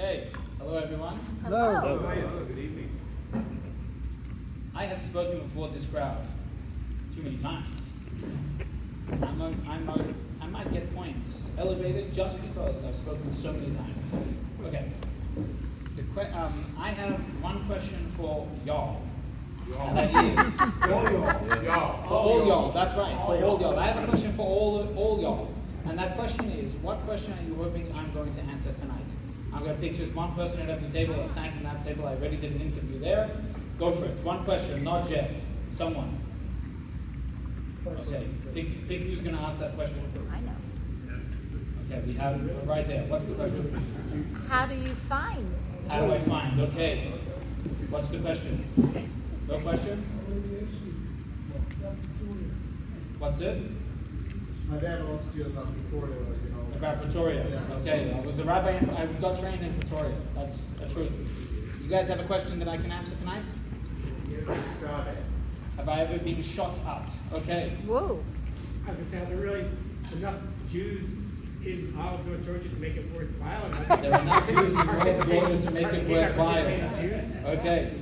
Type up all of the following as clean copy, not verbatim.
Okay, hello everyone. Hello. Hello, good evening. I have spoken before this crowd too many times. I might get points elevated just because I've spoken so many times. Okay. I have one question for y'all. And that is for all y'all. That's right, for all y'all. I have a question for all y'all. And that question is, what question are you hoping I'm going to answer tonight? I'm going to pick just one person at every table. I sat in that table. I already did an interview there. Go for it. One question, not Jeff. Someone. Okay. Pick who's going to ask that question. I know. Okay, we have it right there. What's the question? How do you find? How do I find? Okay. What's the question? No question? What's it? My dad wants to do about Pretoria, you know. About Pretoria. Yeah. Okay, I was a rabbi. I got trained in Pretoria. That's a truth. You guys have a question that I can answer tonight? Got it. Have I ever been shot at? Okay. Whoa. I was gonna say, are there really enough Jews in Olive Georgia to make it worthwhile? There are enough Jews in North Georgia to make it Are worthwhile. Jews? Okay.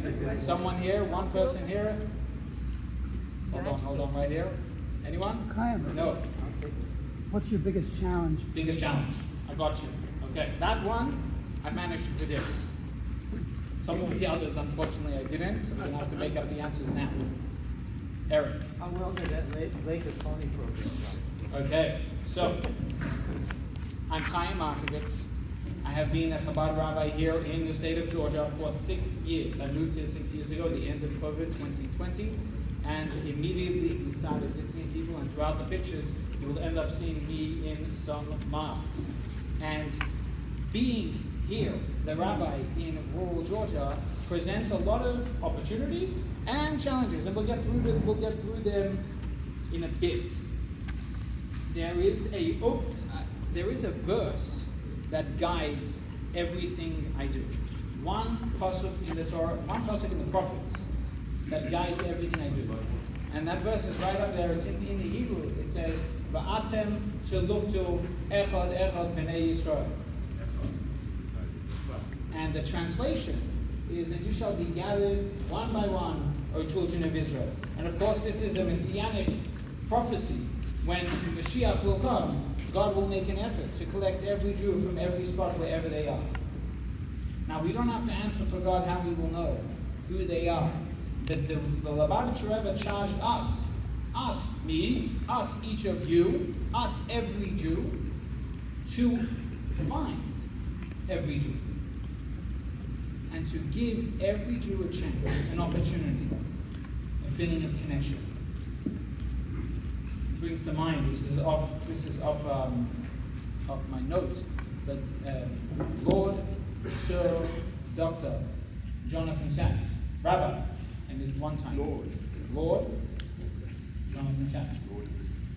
Someone here? One person here? Hold on, right here. Anyone? Chaim, No. what's your biggest challenge? Biggest challenge. I got you. Okay. That one, I managed to predict. Some of the others, unfortunately, I didn't. I'm going to have to make up the answers now. Eric. How well did that Lake of Tony program run? Okay, so I'm Chaim Markovitz. I have been a Chabad rabbi here in the state of Georgia for 6 years. I moved here 6 years ago, the end of COVID 2020, and immediately we started visiting people, and throughout the pictures, you will end up seeing me in some mosques. And being here, the rabbi in rural Georgia, presents a lot of opportunities and challenges, and we'll get through them in a bit. There is a verse that guides everything I do. One pasuk in the Torah, one pasuk in the prophets that guides everything I do. And that verse is right up there. It's in the Hebrew. It says, "Va'atem tzeluktu echad echad b'nei Yisrael." And the translation is, "And you shall be gathered one by one, O children of Israel." And of course, this is a messianic prophecy. When Mashiach will come, God will make an effort to collect every Jew from every spot wherever they are. Now, we don't have to answer for God how we will know who they are. The Lubavitcher Rebbe charged us, me, us, each of you, us, every Jew, to find every Jew. And to give every Jew a chance, an opportunity, a feeling of connection. Brings to mind, this is off my notes, but Lord Sir Dr. Jonathan Sachs, Rabbi, and this one time, Lord Jonathan Sachs,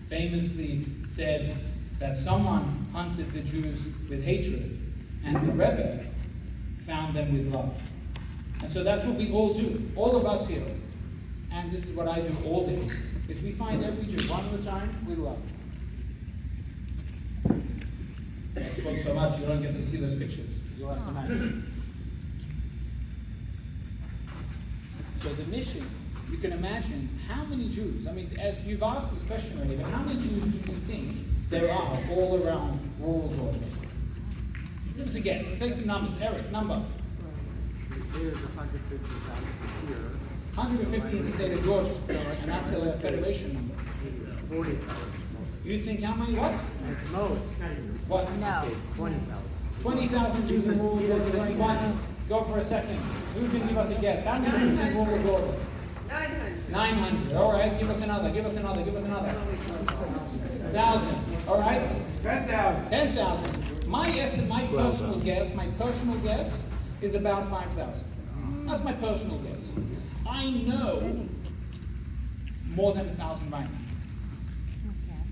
famously said that someone hunted the Jews with hatred, and the Rebbe found them with love. And so that's what we all do, all of us here, and this is what I do all day. Is we find every Jew one at a time with love. I spoke so much you don't get to see those pictures. You'll have to imagine. So the mission, you can imagine how many Jews, I mean, as you've asked this question already, but how many Jews do you think there are all around rural Georgia? Give us a guess. Say some numbers. Eric, number. There's 150,000 here. 150 in the state of Georgia, and that's a federation number. 40,000. You think how many? What? At most. What? No. 20,000. 20,000 Jews in rural Georgia going once. Go for a second. Who's going to give us a guess? How many Jews in rural Georgia? 900. 900. All right. Give us another. 1,000. All right. 10,000. 10,000. My personal guess is about 5,000. That's my personal guess. I know more than 1,000 right now. Okay.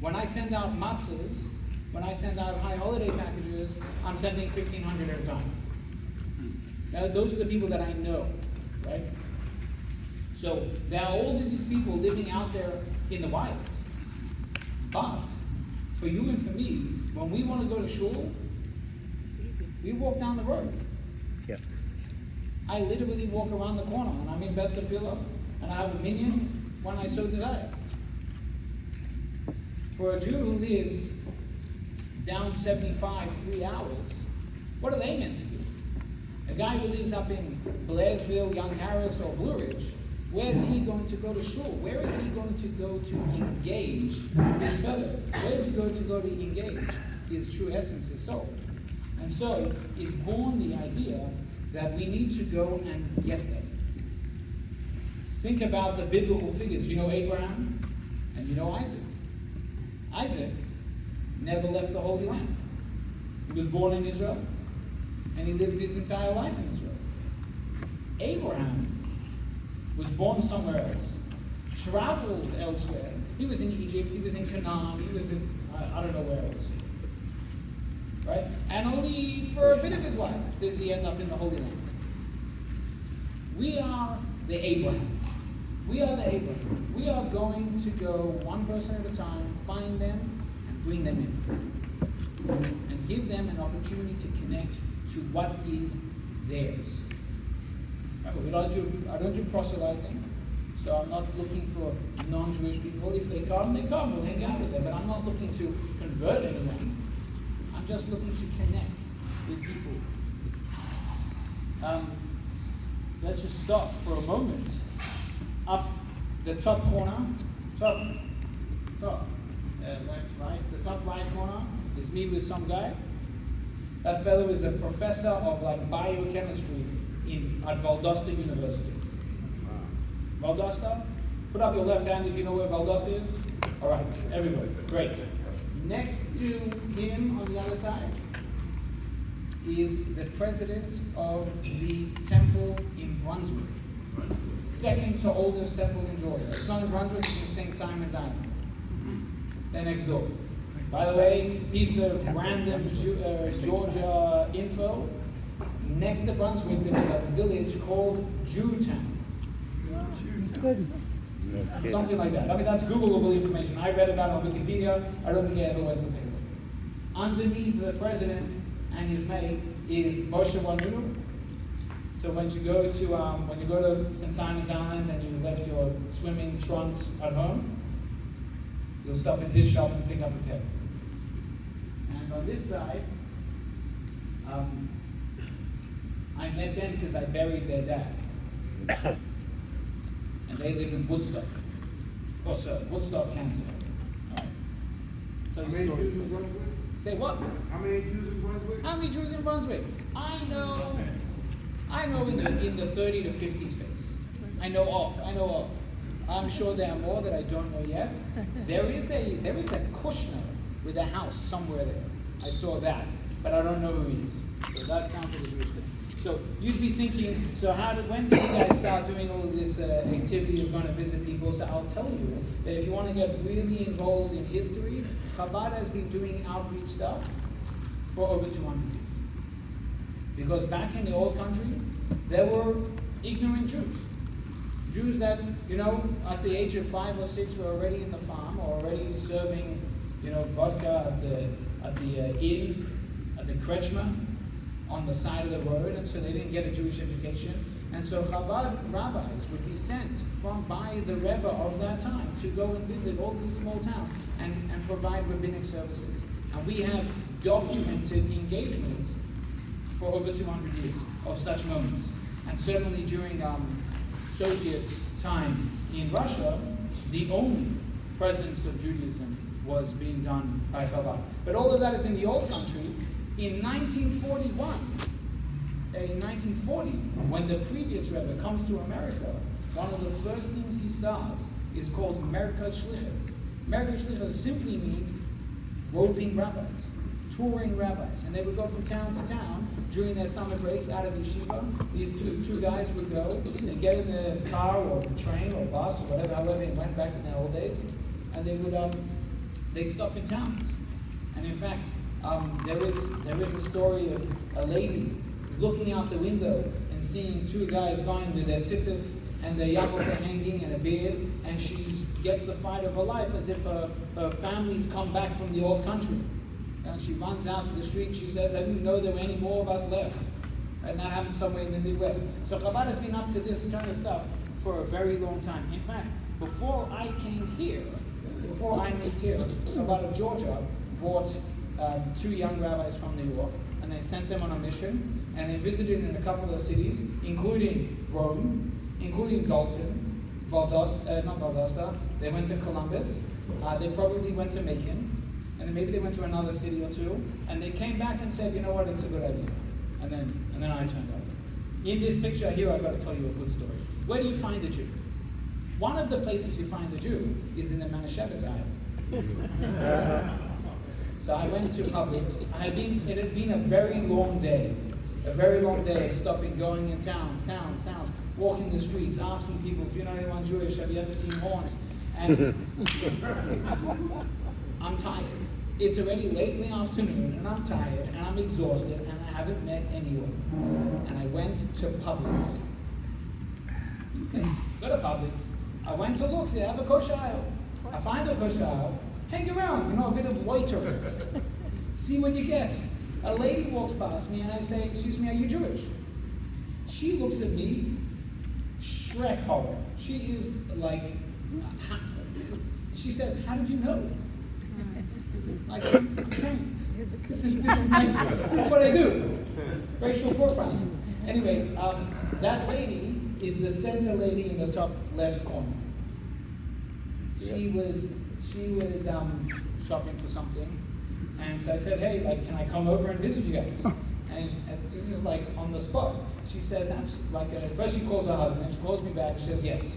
When I send out matzahs, when I send out high holiday packages, I'm sending 1,500 at a time. Now, those are the people that I know, right? So there are all of these people living out there in the wild. But for you and for me, when we want to go to shul, we walk down the road. I literally walk around the corner and I'm in Beth Tefillah and I have a minyan when I so desire. For a Jew who lives down 75, 3 hours, what are they meant to do? A guy who lives up in Blairsville, Young Harris, or Blue Ridge, where is he going to go to shul? Where is he going to go to engage his fellow? Where is he going to go to engage his true essence, his soul? And so is born the idea that we need to go and get them. Think about the biblical figures. You know Abraham and you know Isaac. Isaac never left the Holy Land. He was born in Israel and he lived his entire life in Israel. Abraham was born somewhere else, traveled elsewhere. He was in Egypt, he was in Canaan, he was in, I don't know where else. Right? And only for a bit of his life does he end up in the Holy Land. We are the Abraham. We are the Abraham. We are going to go one person at a time, find them, and bring them in. And give them an opportunity to connect to what is theirs. I don't do proselyting, so I'm not looking for non-Jewish people. If they come, we'll hang out with them. But I'm not looking to convert anyone. I'm just looking to connect with people. Let's just stop for a moment. Up the top corner, left, right. The top right corner is me with some guy. That fellow is a professor of biochemistry at Valdosta University. Valdosta? Put up your left hand if you know where Valdosta is. All right, everybody, great. Next to him on the other side is the president of the temple in Brunswick. Second to oldest temple in Georgia. It's not in Brunswick, it's in St. Simon's Island. They're next door. By the way, piece of random Georgia info. Next to Brunswick, there was a village called Jewtown. Good. Something like that. I mean, that's Googleable information. I read about it on Wikipedia. I don't think I ever went to pick it. Underneath the president and his mate is Moshe Rabbeinu. So when you go to St. Simon's Island and you left your swimming trunks at home, you'll stop in his shop and pick up a pair. And on this side, I met them because I buried their dad. And they live in Woodstock. Oh, sir, Woodstock, Canada. All right. Tell How you many stories. Jews in Brunswick? Say what? How many Jews in Brunswick? How many Jews in Brunswick? I know in the 30 to 50 space. I know of. I'm sure there are more that I don't know yet. There is a Kushner with a house somewhere there. I saw that, but I don't know who he is. So that sounds like a Jewish thing. So you'd be thinking, so when did you guys start doing all of this activity of going to visit people? So I'll tell you that if you want to get really involved in history, Chabad has been doing outreach stuff for over 200 years. Because back in the old country, there were ignorant Jews. Jews that, at the age of 5 or 6 were already in the farm, or already serving, vodka at the inn, at the krechma, on the side of the road, and so they didn't get a Jewish education. And so Chabad rabbis would be sent by the Rebbe of that time to go and visit all these small towns and provide rabbinic services. And we have documented engagements for over 200 years of such moments. And certainly during Soviet time in Russia, the only presence of Judaism was being done by Chabad. But all of that is in the old country. In 1940, when the previous Rebbe comes to America, one of the first things he starts is called Merkaz Shlichus. Merkaz Shlichus simply means roving rabbis, touring rabbis. And they would go from town to town during their summer breaks out of yeshiva. These two guys would go, they'd get in the car or the train or bus or whatever, however they went back in their old days, and they'd stop in towns. And in fact, there is a story of a lady looking out the window and seeing two guys going with their tzitzis and their yarmulke hanging and a beard, and she gets the fight of her life as if her family's come back from the old country. And she runs out to the street and she says, I didn't know there were any more of us left. And that happened somewhere in the Midwest. So Chabad has been up to this kind of stuff for a very long time. In fact, before I came here, before I moved here, Chabad of Georgia brought 2 young rabbis from New York, and they sent them on a mission, and they visited in a couple of cities, including Rome, including Dalton, not Valdosta. They went to Columbus. They probably went to Macon, and then maybe they went to another city or two, and they came back and said, you know what, it's a good idea. And then I turned up. In this picture here, I've got to tell you a good story. Where do you find a Jew? One of the places you find a Jew is in the Manischewitz aisle. So I went to Publix. It had been a very long day. A very long day of stopping, going in towns, walking the streets, asking people, do you know anyone Jewish? Have you ever seen horns? And I'm tired. It's already late in the afternoon, and I'm tired, and I'm exhausted, and I haven't met anyone. And I went to Publix. Okay, go to Publix. I went to look, they have a kosher aisle. I find a kosher aisle, hang around, a bit of loiter. See what you get. A lady walks past me and I say, excuse me, are you Jewish? She looks at me, Shrek horror. She is like, she says, how did you know? Like, I'm trained. This is what I do. Racial profiling. Anyway, that lady is the center lady in the top left corner. She was shopping for something, and so I said, hey, can I come over and visit you guys? And this is like on the spot. She says, first she calls her husband, she calls me back, she says yes.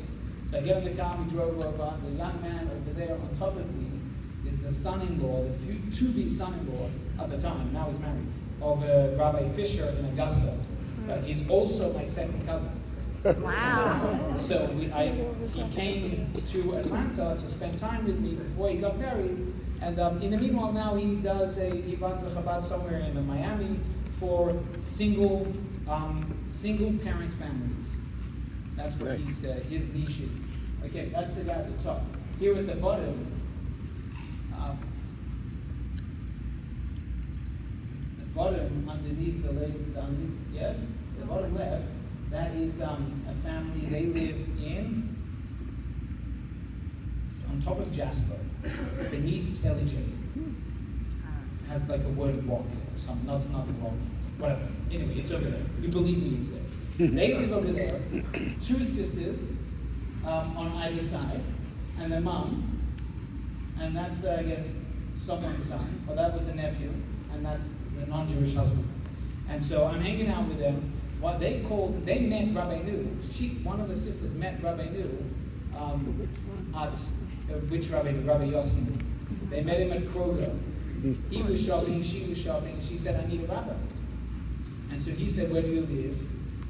So I get in the car, we drove over, the young man over there on top of me is the son-in-law, the to-be son-in-law at the time, now he's married, of Rabbi Fisher in Augusta. But he's also my second cousin. Wow. So he came to Atlanta to spend time with me before he got married. And in the meanwhile, now he runs a Chabad somewhere in Miami for single parent families. That's what his niche is. Okay, that's the guy at the top. Here at the bottom, underneath the bottom left, that is a family. They live on top of Jasper, beneath LJ. Has like a word rock or something. No, it's not rock. Whatever. Anyway, it's over there. You believe me, it's there. They live over there. 2 sisters on either side, and their mom. And that's, I guess, someone's son. Or that was a nephew, and that's the non-Jewish husband. And so I'm hanging out with them. What they met Rabbi Nu. One of the sisters met Rabbi Nu. Which Rabbi Nu? Rabbi Yossi. They met him at Kroger. He was shopping, she was shopping. She said, I need a rabbi. And so he said, where do you live?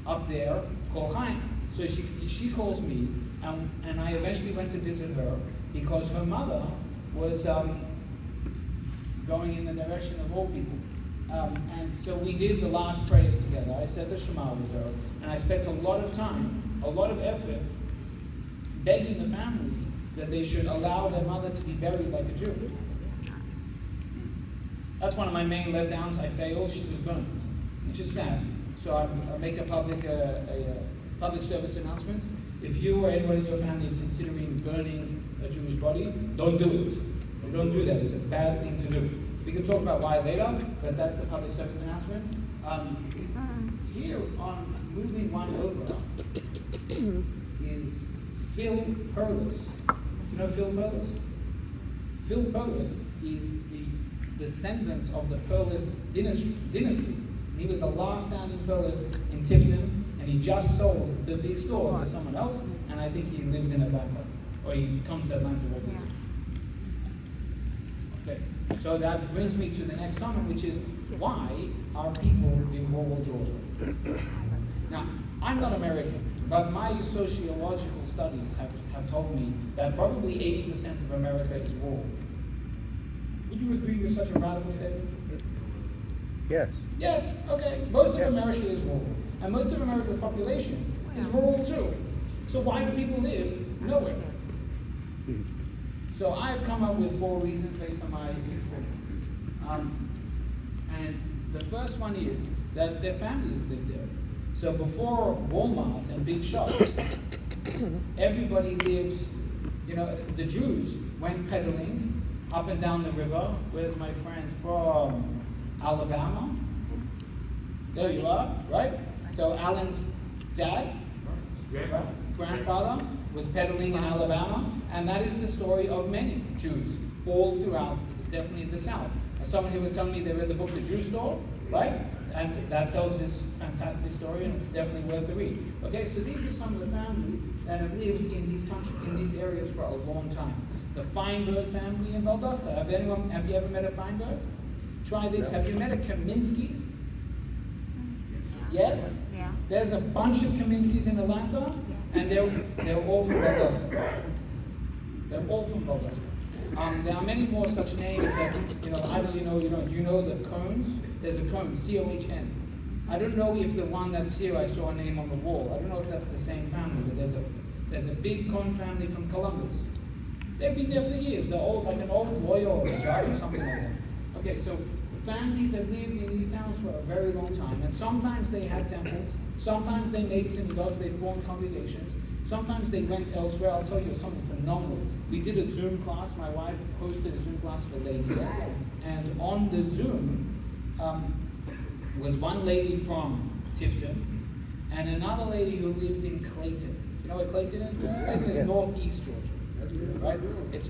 Up there, call Chaim. So she calls me, and I eventually went to visit her because her mother was going in the direction of all people. And so we did the last prayers together. I said the Shema with her, and I spent a lot of time, a lot of effort, begging the family that they should allow their mother to be buried like a Jew. That's one of my main letdowns. I failed. She was burned, which is sad. So I make a public service announcement. If you or anyone in your family is considering burning a Jewish body, don't do it. Or don't do that. It's a bad thing to do. We can talk about why later, but that's a public service announcement. Here on moving one over is Phil Perlis. Do you know Phil Perlis? Phil Perlis is the descendant of the Perlis dynasty. He was the last standing Perlis in Tifton, and he just sold the big store to someone else, and I think he lives in Atlanta, or he comes to Atlanta regularly. Okay, so that brings me to the next comment, which is, why are people in rural Georgia? Now, I'm not American, but my sociological studies have told me that probably 80% of America is rural. Would you agree with such a radical statement? Yes. Yes, okay. Most of America is rural. And most of America's population is rural too. So why do people live nowhere? So I've come up with 4 reasons based on my experience. And The first one is that their families lived there. So before Walmart and big shops, everybody lived, the Jews went peddling up and down the river. Where's my friend from? Alabama? There you are, right? So Alan's dad, grandfather, was peddling in Alabama, and that is the story of many Jews all throughout, definitely the South. And someone who was telling me they read the book The Jew Store, right? And that tells this fantastic story, and it's definitely worth a read. Okay, so these are some of the families that have lived in these areas for a long time. The Feinberg family in Valdosta. Have you ever met a Feinberg? Try this. Have you met a Kaminsky? Yes? Yeah. There's a bunch of Kaminskys in Atlanta, and they're all from Valdosta. They're all from Valdosta. There are many more such names that, either do you know the Cohns? There's a Cohn, C-O-H-N. I don't know if the one that's here, I saw a name on the wall. I don't know if that's the same family, but there's a big Cohn family from Columbus. They've been there for years. They're old, like an old lawyer or a judge or something like that. Okay, so families have lived in these towns for a very long time, and sometimes they had temples, sometimes they made synagogues, they formed congregations, sometimes they went elsewhere. I'll tell you something phenomenal. We did a Zoom class. My wife hosted a Zoom class for ladies, and on the Zoom was one lady from Tifton and another lady who lived in Clayton. You know what Clayton is? Clayton is northeast Georgia, right?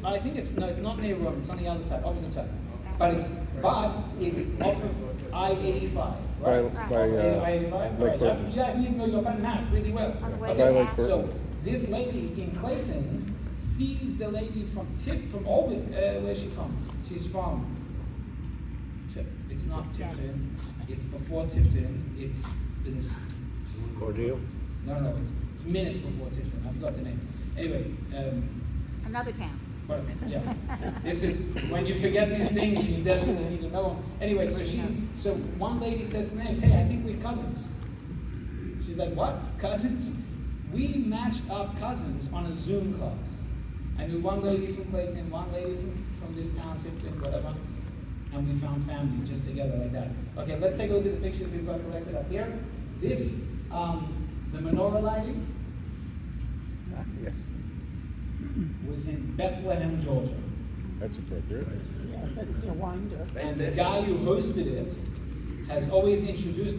I think it's not near Rome. It's on the other side, opposite side. But it's off of I-85, right? By I-85. Lake Right. Burton. You guys need to know your math really well. On the way By to Lake Mass. Burton. So this lady in Clayton sees the lady from Albany. Where's she from? She's from. It's not Tifton. It's before Tifton. It's this. Ordeal. No. It's minutes before Tifton. I forgot the name. Anyway. Another town. But yeah, this is when you forget these things, you desperately need to know them. Anyway, so one lady says to me, "Hey, I think we're cousins." She's like, "What? Cousins?" We matched up cousins on a Zoom class. I knew one lady from Clayton, one lady from this town, Tipton, whatever, and we found family just together like that. Okay, let's take a look at the pictures we've got collected up here. This, the menorah lighting, Yes, was in Bethlehem, Georgia. that's appropriate. And the guy who hosted it has always introduced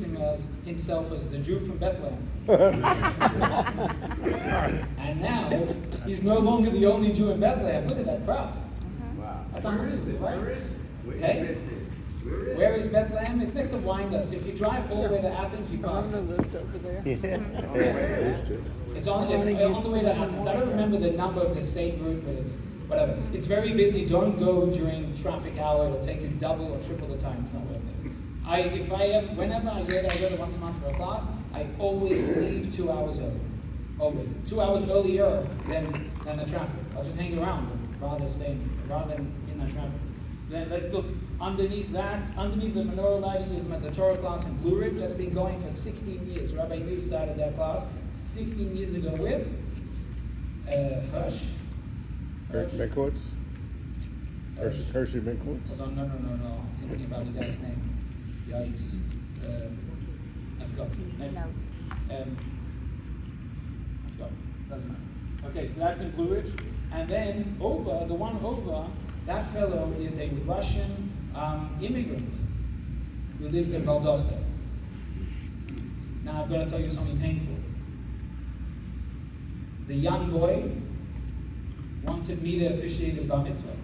himself as the Jew from Bethlehem. And now, he's no longer the only Jew in Bethlehem. Look at that crowd. Wow. That's unbelievable, right? Where is Hey? it? Where is Bethlehem? It's next to Windus. If you drive all the way to Athens, you pass it. Yeah, used to. It's on the way to Athens. I don't remember the number of the state route, but it's whatever. It's very busy. Don't go during traffic hour. It'll take you double or triple the time. It's not worth it. Whenever I go there once a month for a class, I always leave 2 hours early. Always. 2 hours earlier than the traffic. I'll just hang around rather than in that traffic. Then let's look underneath that. Underneath the menorah lighting is the Torah class in Blue Ridge. That's been going for 16 years. Rabbi New started that class 16 years ago with Hirsch. Minkowitz? Hershey Minkowitz? Hold on, no. I'm thinking about the guy's name. Yikes. I forgot. Next. No. I forgot. Doesn't matter. Okay, so that's in Blue Ridge. And then the one over, that fellow is a Russian immigrant who lives in Valdosta. Now I've got to tell you something painful. The young boy wanted me to officiate his bar mitzvah.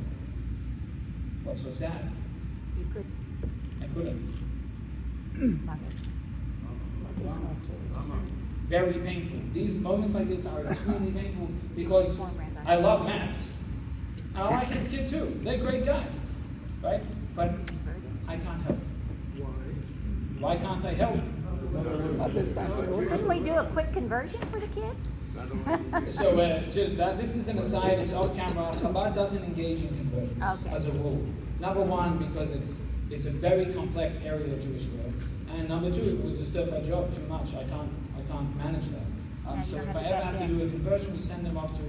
What's so sad? You could. I couldn't. Mother. Very painful. These moments like this are extremely painful because I love Max. I like his kid too. They're great guys, right? But I can't help. Why can't I help? Couldn't we do a quick conversion for the kid? So this is an aside. It's off camera. Chabad doesn't engage in conversions as a rule. Number one, because it's a very complex area of Jewish world, and number two, it would disturb my job too much. I can't manage that. So if I ever have to do a conversion, we send them off to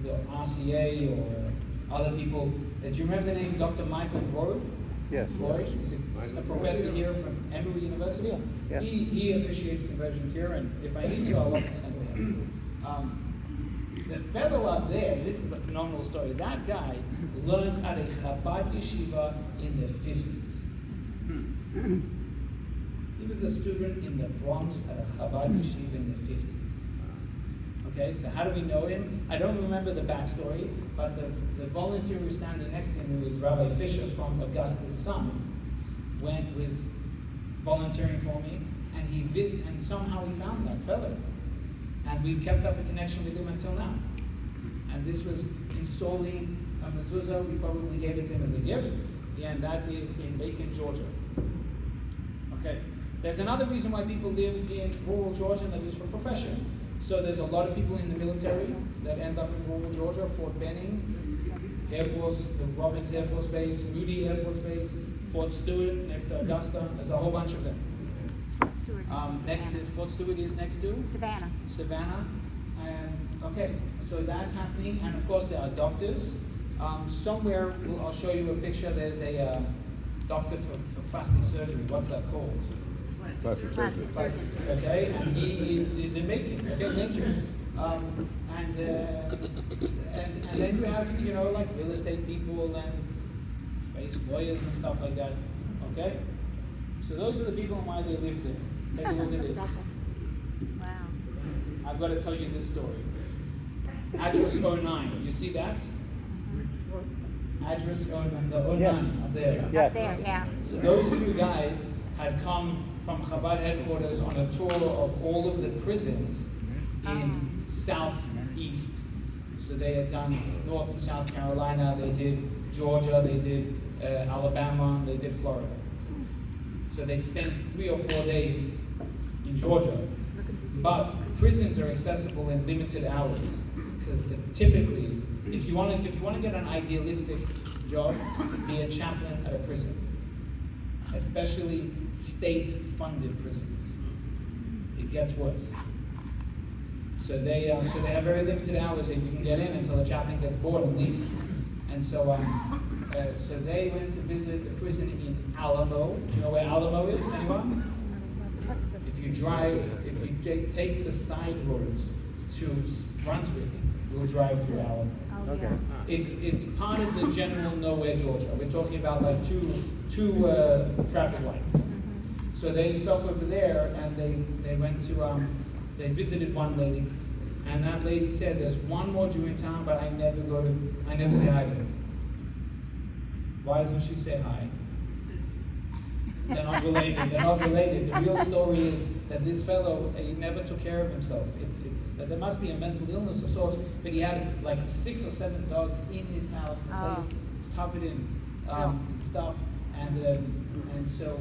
the RCA or other people. Do you remember the name Dr. Michael Grove? Yes. Roy, he's a professor here from Emory University. Yeah. He officiates conversions here, and if I need to, I'll love to send to him. The fellow up there, this is a phenomenal story. That guy learned at a Chabad yeshiva in the 50s. He was a student in the Bronx at a Chabad yeshiva in the 50s. Okay, so how do we know him? I don't remember the backstory, but the volunteer who was standing next to him, who was Rabbi Fisher from Augusta's son, was volunteering for me, and somehow he found that fellow. And we've kept up a connection with him until now. And this was installing a mezuzah. We probably gave it to him as a gift, and that is in Macon, Georgia. Okay, there's another reason why people live in rural Georgia, and that is for profession. So there's a lot of people in the military that end up in rural Georgia. Fort Benning, Air Force, the Robbins Air Force Base, Moody Air Force Base, Fort Stewart next to Augusta. There's a whole bunch of them. Next to Fort Stewart is next to Savannah. And okay, so that's happening. And of course there are doctors. Somewhere I'll show you a picture. There's a doctor for plastic surgery. What's that called? Plastic surgery. Okay, and he is in Macon. Okay, thank you. And then you have, like real estate people and space lawyers and stuff like that. Okay, so those are the people and why they live there. Take a look at this. Wow. I've got to tell you this story. Address 09. You see that? Address 09. The 09 Yes. up there. Yeah. Up there, yeah. So those two guys had come from Chabad headquarters on a tour of all of the prisons in southeast. So they had done North and South Carolina, they did Georgia, they did Alabama, they did Florida. So they spent 3 or 4 days in Georgia. But prisons are accessible in limited hours because typically, if you want to get an idealistic job, be a chaplain at a prison, especially state-funded prisons. It gets worse. So they have very limited hours that you can get in until the chaplain gets bored and leaves. And so they went to visit the prison in Alamo. Do you know where Alamo is? Anyone? If you take the side roads to Brunswick, you'll drive through Alamo. Okay. It's part of the general nowhere, Georgia. We're talking about like two traffic lights. So they stopped over there and they went to they visited one lady, and that lady said, "There's one more Jew in town, but I never say hi to him." Why doesn't she say hi? They're not related. The real story is that this fellow, he never took care of himself. That there must be a mental illness of sorts, but he had like 6 or 7 dogs in his house. The place is covered in stuff, and so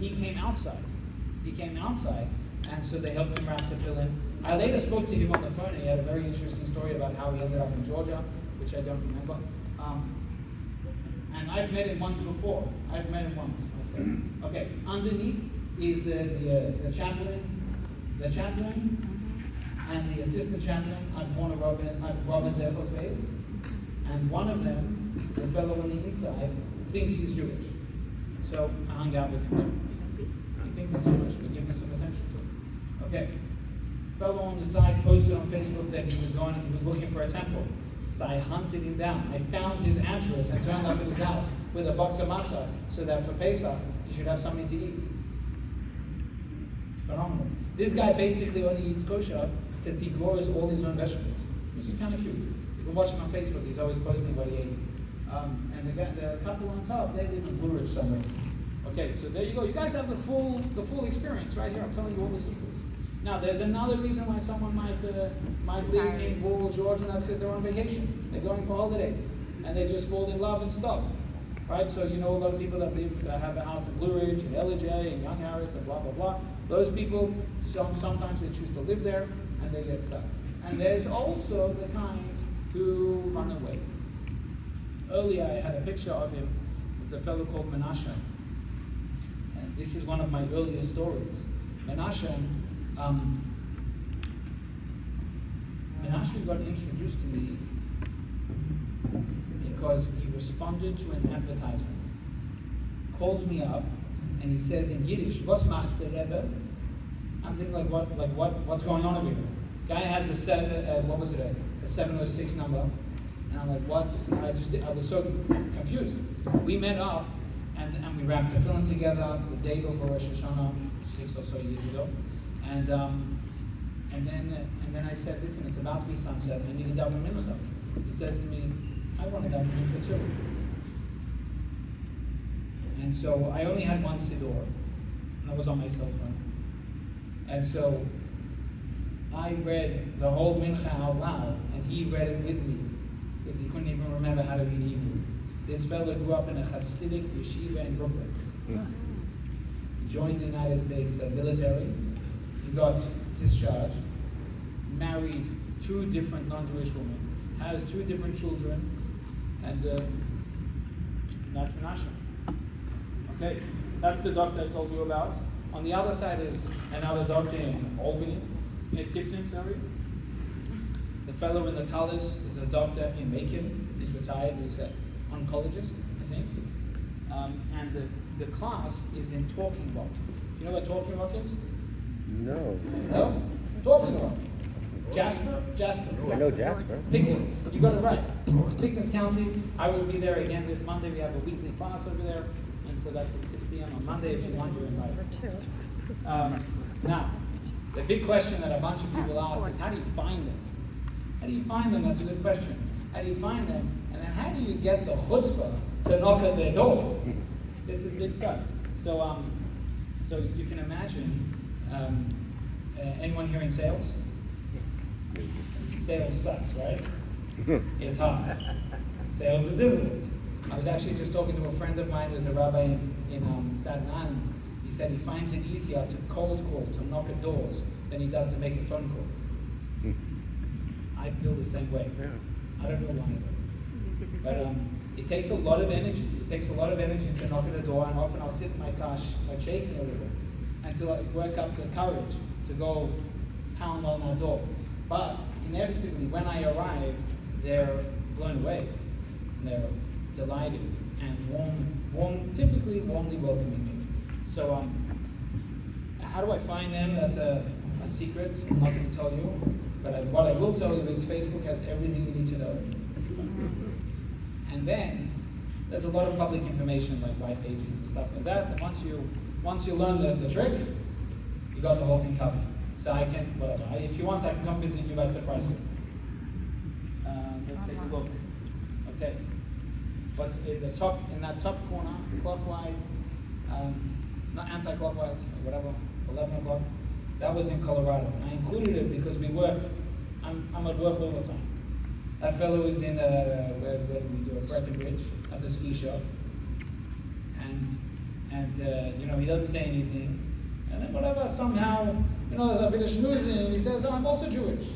he came outside. And so they helped him wrap the tefillin. I later spoke to him on the phone, and he had a very interesting story about how he ended up in Georgia, which I don't remember. And I've met him once before. Okay, underneath is the chaplain, and the assistant chaplain at Robbins Air Force Base. And one of them, the fellow on the inside, thinks he's Jewish. So I hung out with him too. He thinks he's Jewish, we give him some attention to him. Okay. Fellow on the side posted on Facebook that he was looking for a temple. So I hunted him down. I found his address and turned up at his house with a box of matzah so that for Pesach he should have something to eat. It's phenomenal. This guy basically only eats kosher because he grows all his own vegetables, which is kind of cute. You can watch him on Facebook. He's always posting what he ate. And the couple on top, they live in Blue Ridge somewhere. Okay, so there you go. You guys have the full experience right here. I'm telling you all the secrets. Now, there's another reason why someone might live in rural Georgia, and that's because they're on vacation. They're going for holidays, and they just fall in love and stuff. Right? So you know a lot of people that have a house in Blue Ridge, and LJ, and Young Harris, and blah, blah, blah. Those people, sometimes they choose to live there, and they get stuck. And there's also the kind who run away. Earlier, I had a picture of him. There's a fellow called Menashe. And this is one of my earlier stories. Menashe got introduced to me because he responded to an advertisement. calls me up and he says in Yiddish, "Was machst du, Rebbe?" I'm thinking what's going on over here? Guy has a 706 number, and I'm like, what? I was so confused. We met up and we wrapped tefillin together the day before Rosh Hashanah 6 or so years ago, and then I said, listen, it's about to be sunset. I need a daven mincha. He says to me, I want a daven mincha too. And so I only had one siddur, and I was on my cell phone. And so I read the whole mincha out loud, and he read it with me, because he couldn't even remember how to read Hebrew. This fellow grew up in a Hasidic yeshiva in Brooklyn. He joined the United States military. He got discharged, married 2 different non-Jewish women, has 2 different children, and that's Menashe. Okay, that's the doctor I told you about. On the other side is another doctor in Albany, in Tifton, sorry. The fellow in the Tallis is a doctor in Macon. He's retired. He's an oncologist, I think. And the class is in Talking Rock. You know what Talking Rock is? No. No? Talking Rock. Jasper? I know Jasper. Pickens. You got it right. Pickens County. I will be there again this Monday. We have a weekly class over there. And so that's at 6 p.m. on Monday if you want to invite. Now, the big question that a bunch of people ask is, how do you find them? How do you find them? That's a good question. How do you find them? And then how do you get the chutzpah to knock at their door? This is big stuff. So, so you can imagine, anyone here in sales? Sales sucks, right? It's hard. Sales is difficult. I was actually just talking to a friend of mine who's a rabbi in Staten Island. He said he finds it easier to cold call, to knock at doors, than he does to make a phone call. I feel the same way. I don't know why. But it takes a lot of energy. It takes a lot of energy to knock at the door, and often I'll sit in my car like shaking a little until I work up the courage to go pound on our door. But inevitably, when I arrive, they're blown away. And they're delighted and typically warmly welcoming me. So, how do I find them? That's a secret. I'm not going to tell you. But what I will tell you is Facebook has everything you need to know. And then there's a lot of public information like white pages and stuff like that. And once you learn the trick, you got the whole thing covered. So I can, whatever. If you want, I can come visit you by surprise. Let's take a look. Okay. But in that top corner, clockwise, not anti-clockwise, or whatever, 11 o'clock, that was in Colorado. I included it because we work, I'm at work all the time. That fellow is in, where do we do, at Breckenridge, at the ski shop. And he doesn't say anything. And then whatever, somehow, there's a bit of schmoozing, and he says, oh, I'm also Jewish.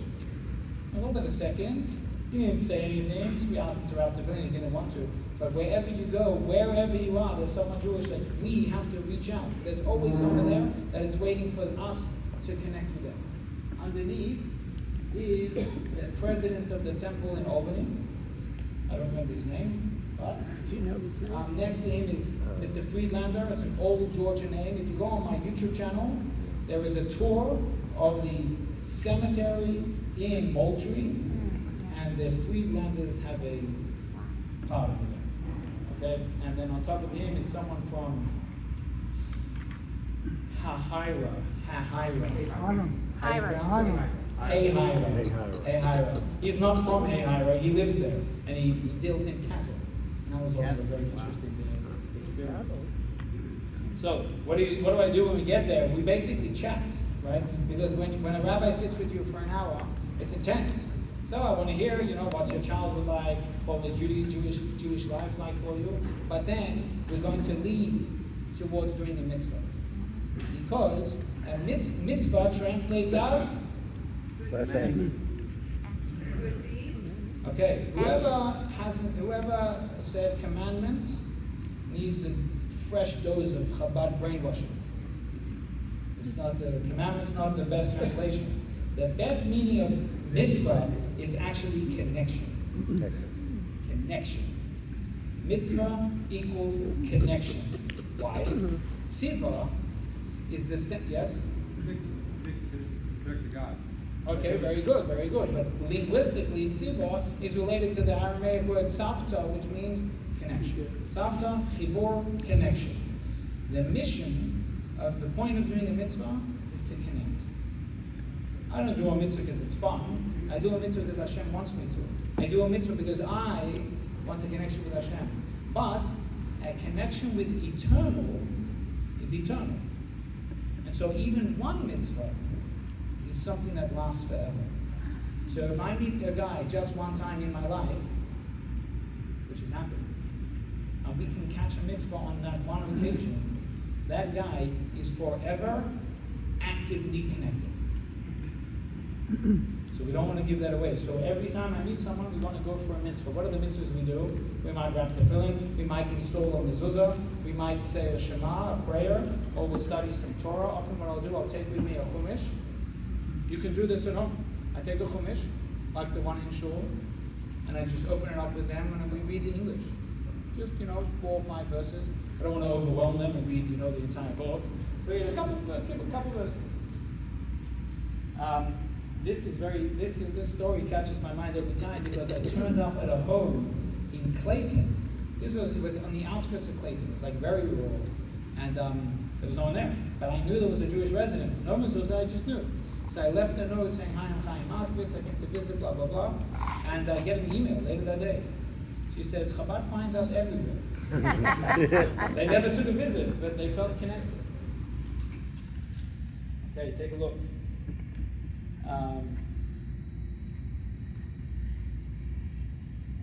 And hold on a second. He didn't say anything. We asked him to wrap the building, he didn't want to. But wherever you go, wherever you are, there's someone Jewish that we have to reach out. There's always someone there that is waiting for us to connect with them. Underneath is the president of the temple in Albany. I don't remember his name, but Do you know his name? next to him is Mr. Friedlander. It's an old Georgian name. If you go on my YouTube channel, there is a tour of the cemetery in Moultrie, and the Friedlanders have a part of it. Okay, and then on top of him is someone from Hahira. He's not from Hahira, he lives there, and he deals in cattle. And that was also a very interesting experience. So, what do I do when we get there? We basically chat, right? Because when a rabbi sits with you for an hour, it's intense. So I want to hear, what's your childhood like, what was Jewish life like for you. But then we're going to lead towards doing the mitzvah. Because a mitzvah translates as? Okay, whoever said commandment needs a fresh dose of Chabad brainwashing. Commandment's not the best translation. The best meaning of mitzvah is actually connection. Connection. Mitzvah equals connection. Why? Tziva is the yes? Connect to God. Okay, very good, very good. But linguistically, tziva is related to the Aramaic word tzavta, which means connection. Tzavta, chibur, connection. The mission of the point of doing a mitzvah is to connect. I don't do a mitzvah because it's fun. I do a mitzvah because Hashem wants me to. I do a mitzvah because I want a connection with Hashem. But a connection with eternal is eternal. And so even one mitzvah is something that lasts forever. So if I meet a guy just one time in my life, which has happened, and we can catch a mitzvah on that one occasion, that guy is forever actively connected. So we don't want to give that away. So every time I meet someone, we want to go for a mitzvah. What are the mitzvahs we do? We might wrap the tefillin, we might install a mezuzah, we might say a shema, a prayer, or we'll study some Torah. Often what I'll do, I'll take with me a chumash. You can do this at home. I take a chumash, like the one in shul, and I just open it up with them and we read the English. Just, 4 or 5 verses. I don't want to overwhelm them and read, the entire book. Read a couple verses. This story catches my mind every time because I turned up at a home in Clayton. It was on the outskirts of Clayton. It was like very rural, and there was no one there. But I knew there was a Jewish resident. No one was there. I just knew. So I left a note saying, "Hi, I'm Chaim Markovitz. I came to visit, blah blah blah," and I get an email later that day. She says, "Chabad finds us everywhere." They never took a visit, but they felt connected. Okay, take a look.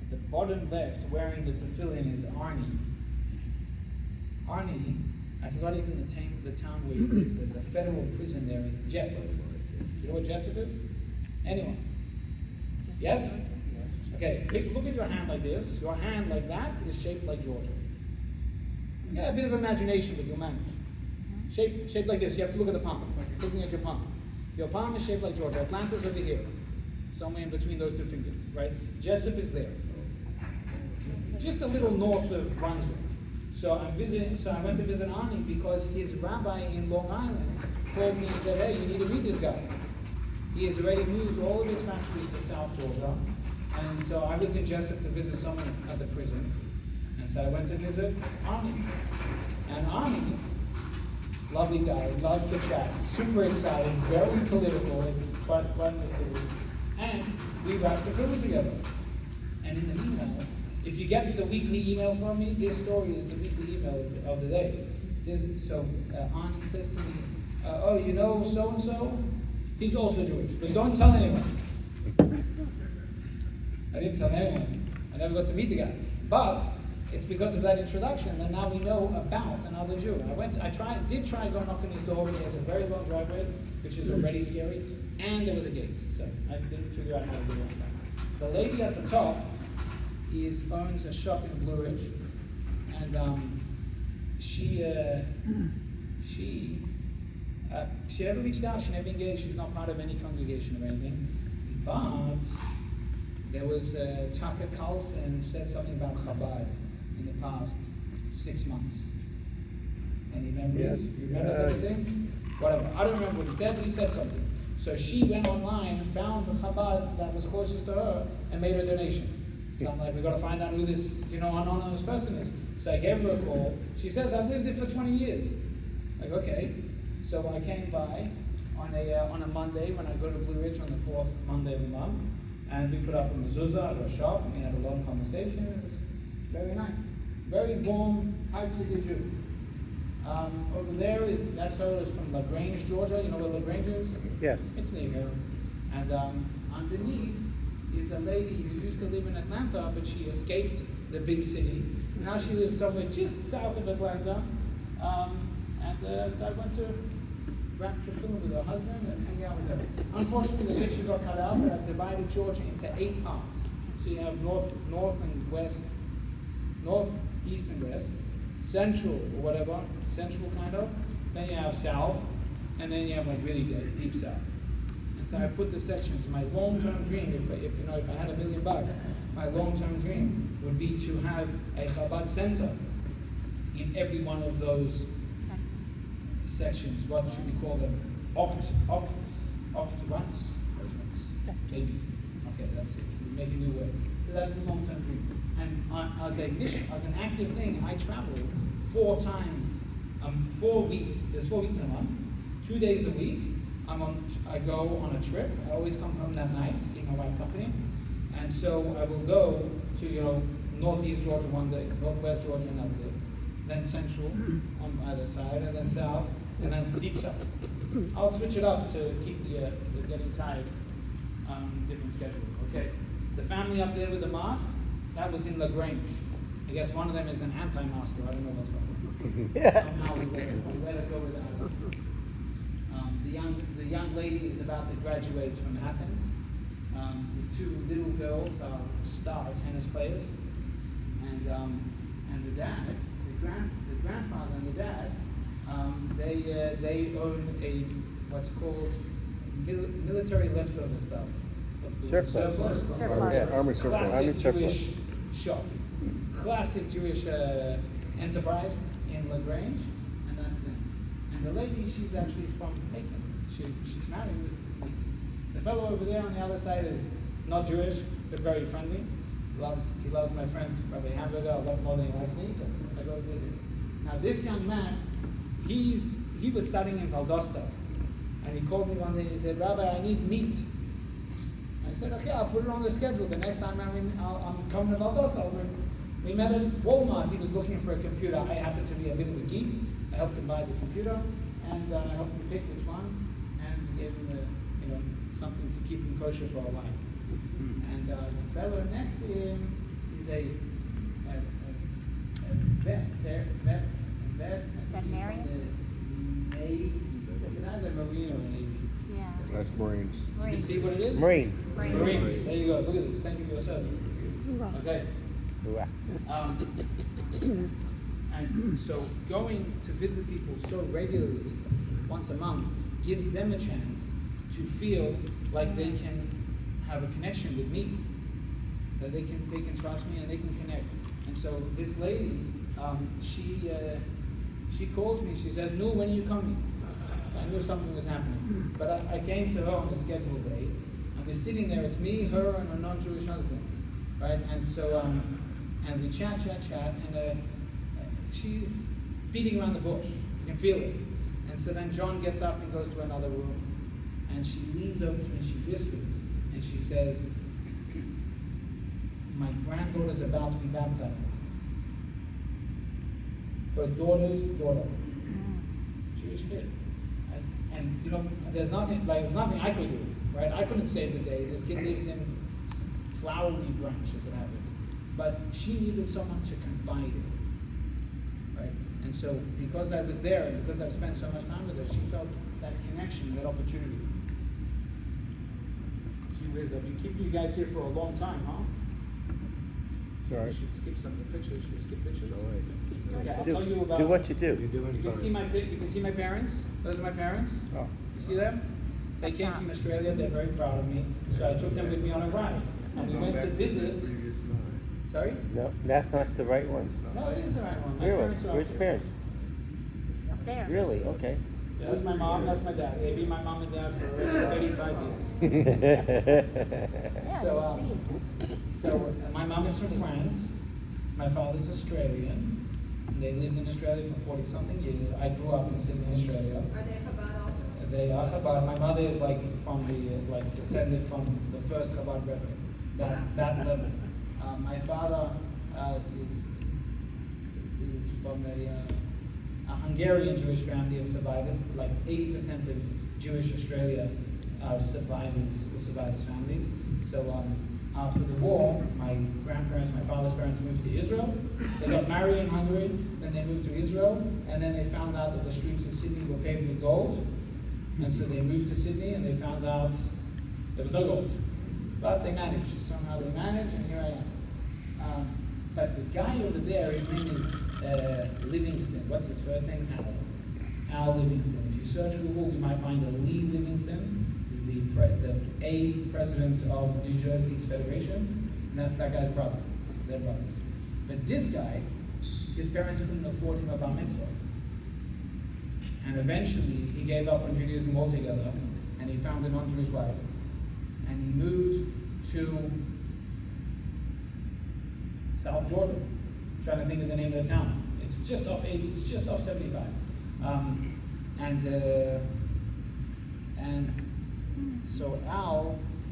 At the bottom left, wearing the tefillin is Arnie. Arnie, I forgot even the town where he lives. There's a federal prison there in Jessup. You know what Jessup is? Anyone? Yes? Okay, look at your hand like this. Your hand like that is shaped like Georgia. Yeah, a bit of imagination, but you'll manage. Shaped like this. You have to look at the palm. Looking at your palm. Your palm is shaped like Georgia. Atlanta's over here. Somewhere in between those two fingers, right? Jessup is there. Just a little north of Brunswick. So I went to visit Ani because his rabbi in Long Island called me and said, "Hey, you need to meet this guy. He has already moved all of his factories to South Georgia." And so I was in Jessup to visit someone at the prison. And so I went to visit Ani. And Ani, lovely guy, loves to chat, super excited, very political, it's quite cool. And we wrapped the film together. And in the email, if you get the weekly email from me, this story is the weekly email of the day. So Ani says to me, "Oh, you know so-and-so? He's also Jewish, but don't tell anyone." I didn't tell anyone. I never got to meet the guy. But it's because of that introduction that now we know about another Jew. I did try go knock on his door, but he has a very long driveway, which is already scary, and there was a gate. So I didn't figure out how to do that. The lady at the top owns a shop in Blue Ridge, and she never reached out, she never engaged, she's not part of any congregation or anything. But there was Tucker Carlson said something about Chabad in the past 6 months. Any memories? You remember something? Whatever. I don't remember what he said, but he said something. So she went online, found the Chabad that was closest to her, and made a donation. So I'm like, we got to find out who this, anonymous person is. So I gave her a call. She says, "I've lived it for 20 years. Like, okay. So I came by on a Monday when I go to Blue Ridge on the 4th Monday of the month, and we put up a mezuzah at our shop. We had a long conversation. It was very nice, very warm, high-city Jew. Over there that fellow is from LaGrange, Georgia. You know where LaGrange is? Yes. It's near here. And underneath is a lady who used to live in Atlanta, but she escaped the big city. Now she lives somewhere just south of Atlanta. So I went to wrap the film with her husband and hang out with her. Unfortunately, the picture got cut out, but I've divided Georgia into 8 parts. So you have north and west, north, east and west, central or whatever, central kind of. Then you have south, and then you have like really deep south. And so I put the sections. My long-term dream, if I had $1 million, my long-term dream would be to have a Chabad center in every one of those sections. What should we call them? Octants? Maybe. Okay, that's it. We make a new word. So that's the long-term dream. And as a mission, as an active thing, I travel 4 times, 4 weeks. There's 4 weeks in a month, 2 days a week. I go on a trip. I always come home that night, keep my wife company. And so I will go to, northeast Georgia one day, northwest Georgia another day, then central on either side, and then south, and then deep south. I'll switch it up to keep the getting tired different schedule. Okay. The family up there with the masks, that was in LaGrange. I guess one of them is an anti-masker. I don't know what's wrong. Somehow we let it go without it. The young lady is about to graduate from Athens. The 2 little girls are star tennis players, and the dad, the grandfather and the dad, they own a what's called military leftover stuff. Surplus. Yeah, army surplus. Classic Army surplus. Jewish shop. Classic Jewish enterprise in LaGrange, and that's them. And the lady, she's actually from Macon. She's married with me. The fellow over there on the other side is not Jewish, but very friendly. He loves my friend Rabbi Hamburger a lot more than he likes me, but I go visit. Now this young man, he was studying in Valdosta, and he called me one day and he said, Rabbi, I need meat. I said, okay, I'll put it on the schedule. The next time I'm coming to Valdosta. We met at Walmart. He was looking for a computer. I happened to be a bit of a geek. I helped him buy the computer, and I helped him pick which one, and gave him something to keep him kosher for a while. And the fellow next to him is a Veterinarian? Navy. It's either Marine or Navy. Yeah. That's Marines. You can see what it is? Marine. Marine. There you go. Look at this. Thank you for your service. Okay. And so going to visit people so regularly, once a month, gives them a chance to feel like they can have a connection with me, that they can trust me and they can connect. And so this lady, she calls me. She says, "No, when are you coming?" I knew something was happening, but I came to her on a scheduled day, and we're sitting there. It's me, her, and her non-Jewish husband, right? And so and we chat, and she's beating around the bush. You can feel it. And so then John gets up and goes to another room, and she leans over to me, she whispers, and she says, "My granddaughter's about to be baptized. Her daughter's daughter, Jewish kid." And there's nothing I could do, right? I couldn't save the day. This kid lives in flowery branch, as it happens. But she needed someone to confide in, right? And so because I was there, and because I've spent so much time with her, she felt that connection, that opportunity. Gee whiz, I've been keeping you guys here for a long time, huh? It's all right. We should skip some of the pictures. Should we skip pictures? All right. Okay, I'll tell you about. Do what you do. You can see my parents. Those are my parents. Oh. You see them? They came from Australia. They're very proud of me. So I took them with me on a ride, and we went to visit. Sorry? No, that's not the right one. No, it is the right one. My Really? parents are Where's your parents? Up there. Really? Okay. That's my mom. That's my dad. They've been my mom and dad for 35 years. Yeah, So, let's see. So my mom is from France. My father's Australian. They lived in Australia for 40-something years. I grew up in Sydney, Australia. Are they Chabad also? They are Chabad. My mother is from the descended from the first Chabad rebbe. That level. My father is from a Hungarian Jewish family of survivors. Like 80% of Jewish Australia are survivors families. So after the war, my grandparents, my father's parents moved to Israel. They got married in Hungary, then they moved to Israel, and then they found out that the streets of Sydney were paved with gold. And so they moved to Sydney and they found out there was no gold. But they managed. Somehow they managed, and here I am. But the guy over there, his name is Livingston. What's his first name? Al Livingston. If you search Google, you might find a Lee Livingston. He's the president of New Jersey's Federation, and that's that guy's brother. They're brothers. But this guy his parents couldn't afford him a bar mitzvah. And eventually, he gave up on Judaism altogether, and he found a non-Jewish wife, and he moved to South Georgia. I'm trying to think of the name of the town. It's just off 80. It's just off 75. And so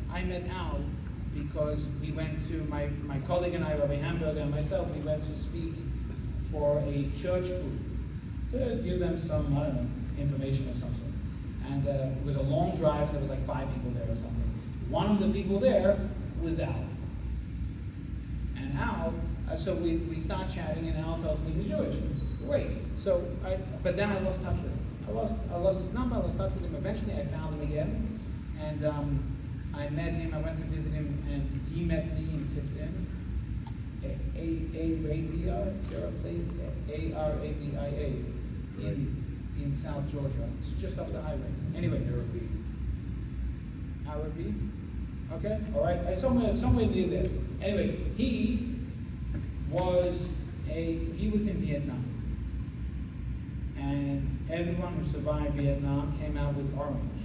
I met Al because we went to my colleague and I, Rabbi Hamburger and myself, we went to speak for a church group to give them some, I don't know, information or something. And it was a long drive, and there was like 5 people there or something. One of the people there was Al. And Al, so we start chatting, and Al tells me he's Jewish. Great. So but then I lost touch with him. I lost his number, I lost touch with him. Eventually I found him again, and I met him, I went to visit him, and he met me in Tifton. Arabia, is there a place? Arabia in South Georgia. It's just off the highway. Anyway, Arabi. Okay, all right. Somewhere near there. Anyway, he was in Vietnam, and everyone who survived Vietnam came out with orange.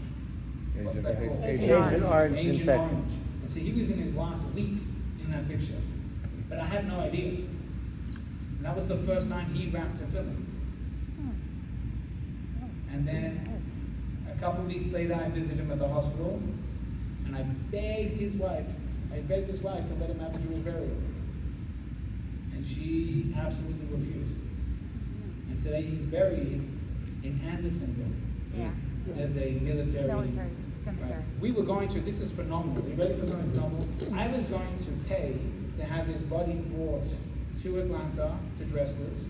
What's that called? Agent Orange Agent infection. Orange. And see, he was in his last weeks in that picture, but I had no idea. And that was the first time he wrapped a film. And then a couple weeks later, I visited him at the hospital, and I begged his wife to let him have a Jewish burial. And she absolutely refused. And today he's buried in Andersonville as a military Cemetery. Right. We were going to, this is phenomenal. Are you ready for something phenomenal? I was going to pay to have his body brought to Atlanta, to Dresslers,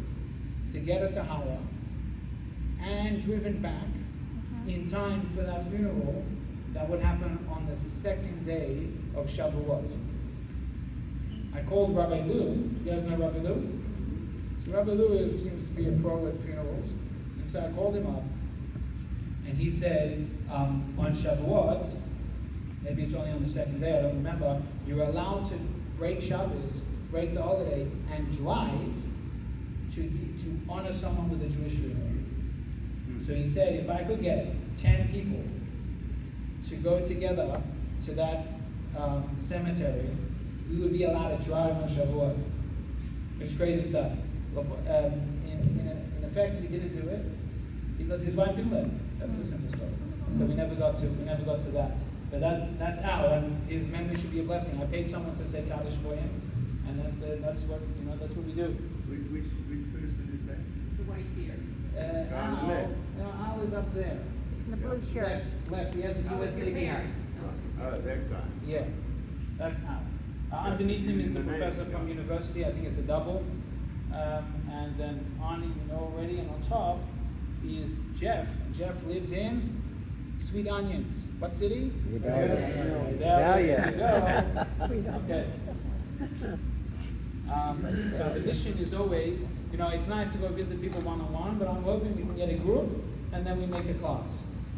to get her to Howrah, and driven back in time for that funeral that would happen on the second day of Shavuot. I called Rabbi Lou. Do you guys know Rabbi Lou? So Rabbi Lou seems to be a pro at funerals. And so I called him up, and he said, on Shavuot, maybe it's only on the second day, I don't remember, you're allowed to break Shabbos, break the holiday, and drive to honor someone with a Jewish funeral. So he said, if I could get 10 people to go together to that cemetery, we would be allowed to drive on Shavuot. It's crazy stuff. In effect, we didn't do it because his wife didn't live. That's the simple story. So we never got to that. But that's Al, and his memory should be a blessing. I paid someone to say Kaddish for him, and that's what we do. Which person is that? The white beard. Al is up there. The blue shirt. Left. He has a Oh, it's USA your beard. parent. Oh, that guy. Yeah, that's Al. Underneath him is the professor from university. I think it's a double. And then on, you know already, and on top is Jeff. Jeff lives in Sweet Onions. What city? Medallion. There you go. Sweet Okay. So the mission is always, it's nice to go visit people one-on-one, but I'm hoping we can get a group, and then we make a class.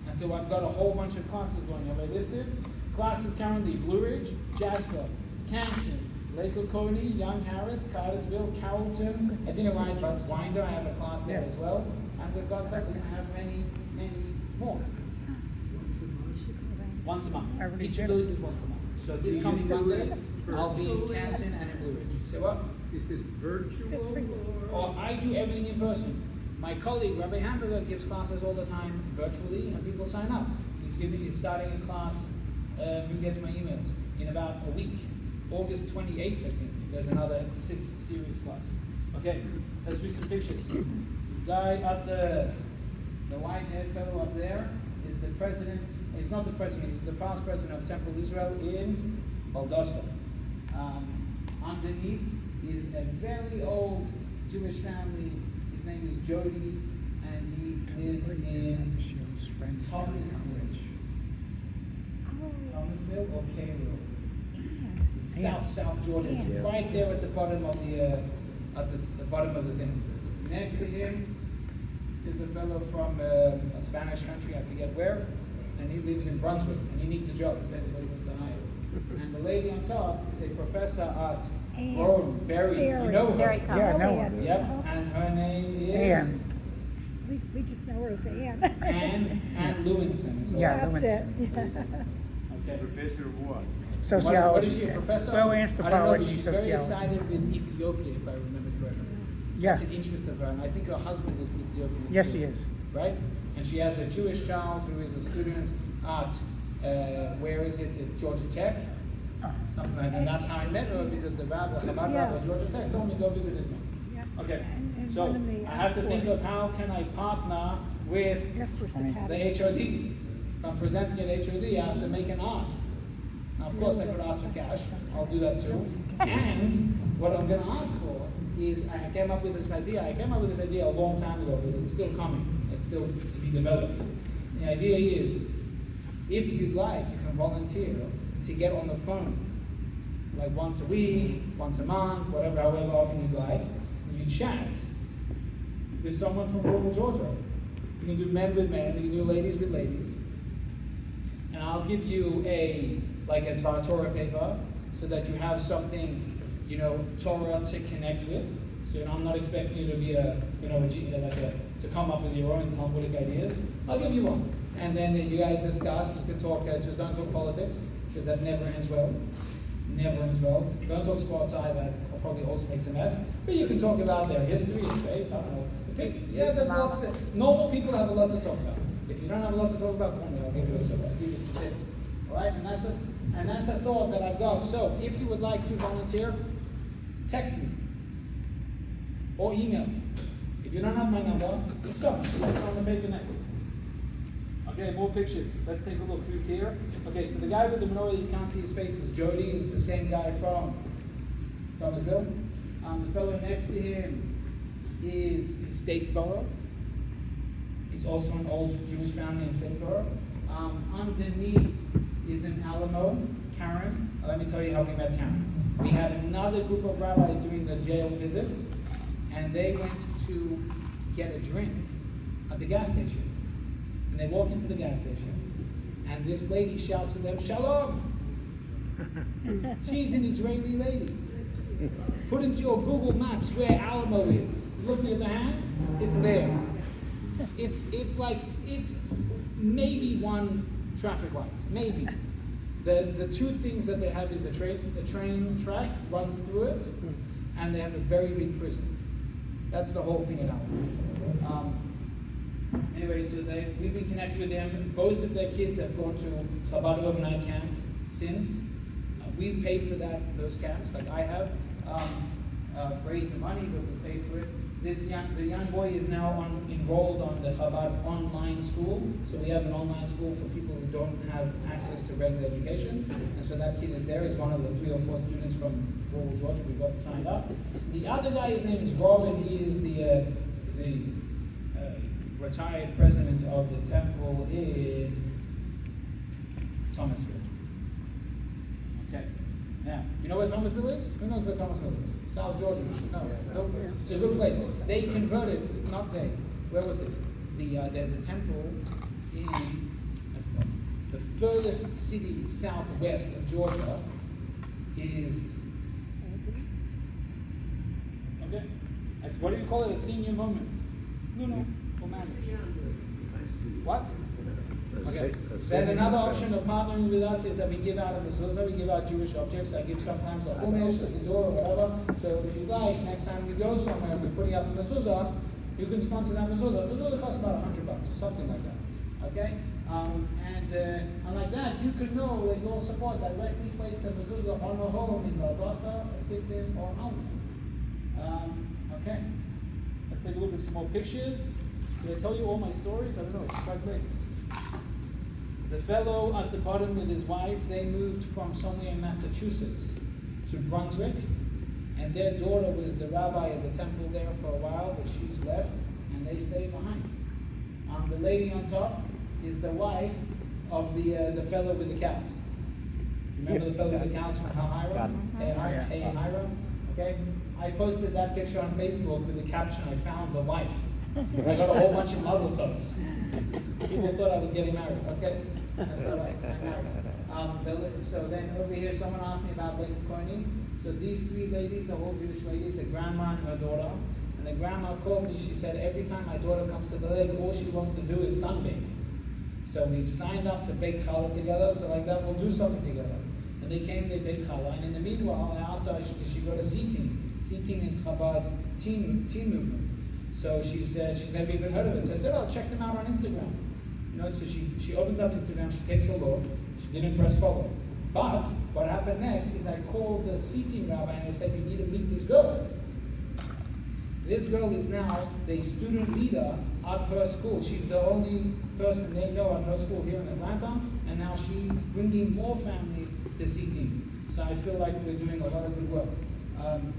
And so I've got a whole bunch of classes going. Have I listed? Classes currently: Blue Ridge, Jasper, Canton, Lake Oconee, Young Harris, Cartersville, Carrollton. I think around Winder, I have a class there as well. And with God's help, we're going to have many, many more. Once a month. Each of those is once a month. So this coming Monday, I'll be in Canton and in Blue Ridge. Say what? Is it virtual Or I do everything in person. My colleague, Rabbi Hamburger, gives classes all the time virtually, and people sign up. He's starting a class, who gets my emails, in about a week. August 28th, I think, there's another 6 series class. Okay, let's read some pictures. The guy up the white-haired fellow up there is the president. He's not the president, he's the past president of Temple Israel in Valdosta. Underneath is a very old Jewish family. His name is Jody, and he lives in Thomasville. Thomasville or Cairo? South Georgia. It's right there at the bottom of the bottom of the thing. Next to him is a fellow from a Spanish country, I forget where, and he lives in Brunswick, and he needs a job if anybody wants to hire. And the lady on top is a professor at Berry. You know her? Very Yeah, I know her. Yep. and her name is Ann. We just know her as Ann. Ann Lewinson. Is Yeah. That's it. Okay. Professor of what? Sociology. What is she, a professor? Well, I don't know, anthropology, but she's very sociology. excited with Ethiopia, if I remember correctly. Yeah. It's an interest of her, and I think her husband is Ethiopian. Yes, too, he is. Right? And she has a Jewish child who is a student at, where is it, at Georgia Tech? Something like that. And that's how I met her, because the rabbi, Chabad Yeah. rabbi at Georgia Tech told me go visit his mom. Yeah. Okay, And so one in the I have to Air think Force. of how can I partner with Air Force I mean, the Academy. HOD. If I'm presenting at HOD, I have to make an ask. Now, of course, I could Really, ask for that's- cash. that's I'll do that too. And what I'm going to ask for is, I came up with this idea. I came up with this idea a long time ago, but it's still coming. It's still to be developed. The idea is, if you'd like, you can volunteer to get on the phone, like once a week, once a month, whatever, however often you'd like, and you chat with someone from rural Georgia. You can do men with men, you can do ladies with ladies. And I'll give you a Torah paper so that you have something, Torah to connect with. So I'm not expecting you to be to come up with your own Talmudic ideas. I'll give you one. And then as you guys discuss, you can talk, just don't talk politics, because that never ends well. Never ends well. Don't talk sports either, that probably also makes a mess. But you can talk about their history, their faith, I don't know. Okay? Yeah, there's lots that, normal people have a lot to talk about. If you don't have a lot to talk about, call me, I'll give you I'll give you some tips. Alright, and that's a thought that I've got. So if you would like to volunteer, text me. Or email me. If you don't have my number, it's gone. It's on the paper next. Okay, more pictures. Let's take a look. Who's here? Okay, so the guy with the menorah, you can't see his face, is Jody. It's the same guy from Thomasville. The fellow next to him is in Statesboro. He's also an old Jewish family in Statesboro. Underneath is an Alamo, Karen. Let me tell you how we met Karen. We had another group of rabbis doing the jail visits, and they went to get a drink at the gas station. And they walk into the gas station, and this lady shouts to them, "Shalom!" She's an Israeli lady. Put into your Google Maps where Alamo is. Looking at the hand, it's there. It's maybe one traffic light, maybe. The two things that they have is the train track runs through it, and they have a very big prison. That's the whole thing at Alamo. Anyway, so we've been connected with them. Both of their kids have gone to Chabad overnight camps since. We've paid for those camps, like I have. Raised the money, but we paid for it. The young boy is now enrolled on the Chabad online school. So we have an online school for people who don't have access to regular education. And so that kid is there. He's one of the 3 or 4 students from rural Georgia we got signed up. The other guy, his name is Rob, and he is the retired president of the temple in Thomasville. Okay. Now, you know where Thomasville is? Who knows where Thomasville is? South Georgia. No. It's a good place. They converted, not they. Where was it? There's a temple in the furthest city southwest of Georgia is. Okay. That's, what do you call it? A senior moment? No. For marriage. What? Okay. Then another option of partnering with us is that we give out a mezuzah, we give out Jewish objects. I give sometimes a chumash, a siddur, or whatever. So if you like, next time we go somewhere, we're putting up a mezuzah, you can sponsor that mezuzah. Mezuzah costs about $100, something like that. Okay? And like that, you could know that your support directly place the mezuzah on a home in Barbasta, Tiftim, or Alma. Okay. Let's take a look at some more pictures. Did I tell you all my stories? I don't know, it's quite late. The fellow at the bottom with his wife, they moved from somewhere in Massachusetts to Brunswick, and their daughter was the rabbi of the temple there for a while, but she's left, and they stayed behind. The lady on top is the wife of the fellow with the cows. Remember the fellow with the cows from Hiram? Okay? I posted that picture on Facebook with the caption, "I found the wife." I got a whole bunch of muzzle tovs. People thought I was getting married. Okay, that's all right. I'm married. So then over here, someone asked me about Lake Coney. So these 3 ladies are all Jewish ladies, a grandma and her daughter. And And the grandma called me, she said, every time my daughter comes to the lake, all she wants to do is sunbathe. So we've signed up to bake challah together, so like that we'll do something together. And they came, they baked challah, and in the meanwhile, I asked her, should she go to C-Team? C-Team is Chabad teen movement. So she said, she's never even heard of it. So I said, oh, check them out on Instagram. You know, so she opens up Instagram, she takes a look, she didn't press follow. But what happened next is I called the C-Team rabbi and I said, you need to meet this girl. This girl is now the student leader at her school. She's the only person they know at her school here in Atlanta, and now she's bringing more families to C-Team. So I feel like we're doing a lot of good work.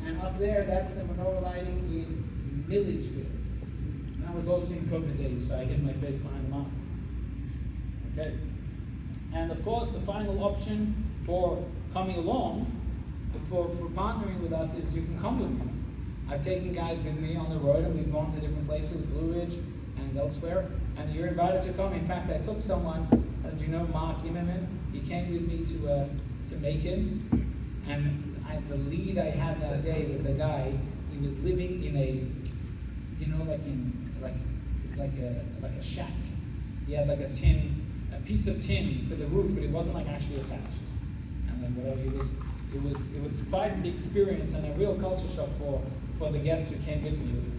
And up there, that's the menorah lighting in Milledgeville. And I was also in COVID days, so I hid my face behind the mountain. Okay. And of course, the final option for coming along, for partnering with us, is you can come with me. I've taken guys with me on the road, and we've gone to different places, Blue Ridge and elsewhere, and you're invited to come. In fact, I took someone, do you know Mark Immerman? He came with me to Macon, and the lead I had that day was a guy. He was living in a, you know, like a shack. He had like a piece of tin for the roof, but it wasn't like actually attached. And then whatever it was quite an experience and a real culture shock for the guests who came with me. It was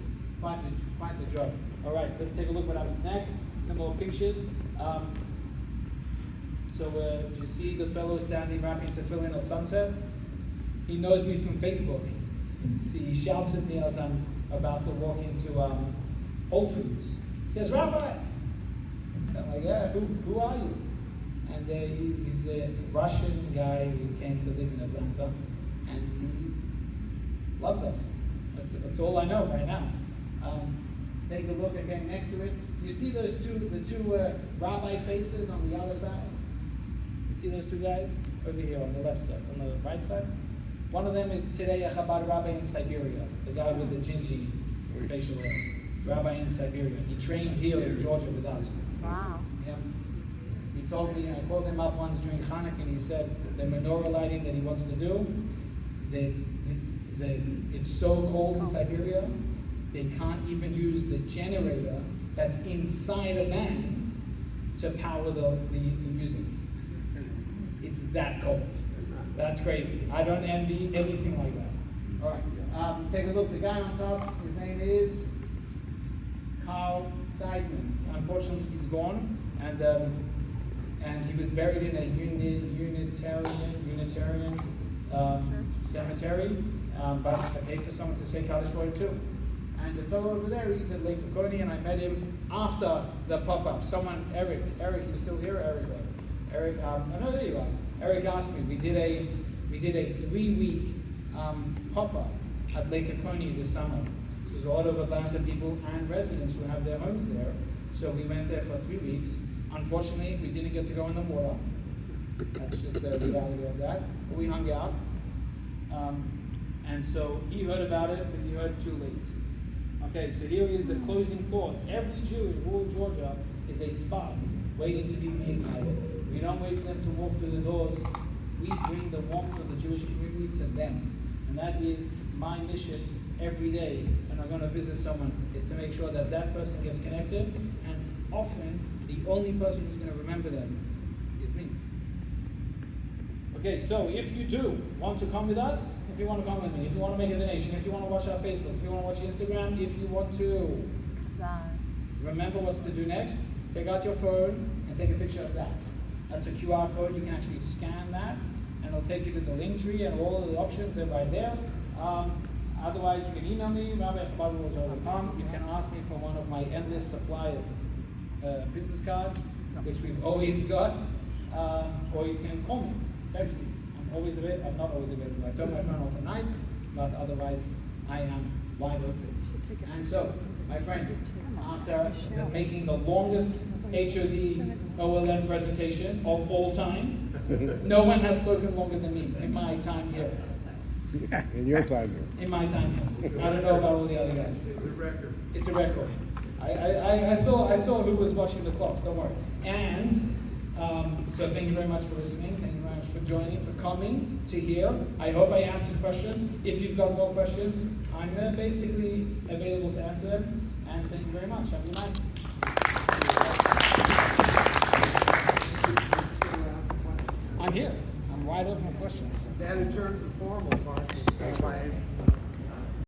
quite the job. All right, let's take a look what happens next. Some more pictures. So you see the fellow standing wrapping tefillin at sunset? He knows me from Facebook. See, he shouts at me as I'm about to walk into Whole Foods. He says, Rabbi! So I'm like, yeah, who are you? And he's a Russian guy who came to live in Atlanta, and he loves us. That's all I know right now. Take a look again next to it. You see the two rabbi faces on the other side? You see those two guys? Over here on the left side, on the right side? One of them is today a Chabad rabbi in Siberia, the guy with the gingy facial hair. Rabbi in Siberia. He trained here in Georgia with us. Wow. Yeah. He told me, I called him up once during Hanukkah, and he said the menorah lighting that he wants to do, it's so cold in Siberia, they can't even use the generator that's inside a van to power the music. It's that cold. That's crazy. I don't envy anything like that. All right. Take a look. The guy on top, his name is Carl Seidman. Unfortunately, he's gone, and he was buried in a Unitarian cemetery. But I paid for someone to say Kaddish for him too. And the fellow over there, he's at Lake Oconee, and I met him after the pop-up. Eric, you still here? Eric, no, there you are. Eric asked me. We did a 3-week pop-up at Lake Oconee this summer. So there's a lot of Atlanta people and residents who have their homes there. So we went there for 3 weeks. Unfortunately, we didn't get to go in the water. That's just the reality of that. But we hung out. And so he heard about it, but he heard too late. Okay, so here is the closing thoughts. Every Jew in rural Georgia is a spot waiting to be made light. We don't wait for them to walk through the doors. We bring the warmth of the Jewish community to them. And that is my mission every day when I'm going to visit someone, is to make sure that that person gets connected. And often, the only person who's going to remember them is me. Okay, so if you do want to come with us, if you want to come with me, if you want to make a donation, if you want to watch our Facebook, if you want to watch Instagram, if you want to remember what's to do next, take out your phone and take a picture of that. That's a QR code. You can actually scan that, and it'll take you to the link tree and all of the options. They're right there. Otherwise, you can email me, rabbi@chabad.com. You can ask me for one of my endless supply of business cards, which we've always got, or you can call me, text me. I'm not always available. I turn my phone off at night, but otherwise I am wide open. And so, my friends, after making the longest HOD OLM presentation of all time, no one has spoken longer than me in my time here. In your time here. In my time here. I don't know about all the other guys. It's a record. It's a record. I saw who was watching the clock, don't worry. And so thank you very much for listening. Thank you very much for joining, for coming to here. I hope I answered questions. If you've got more questions, I'm basically available to answer them, and thank you very much. Have a good night. I'm here. I'm wide open for questions. That adjourns the formal part.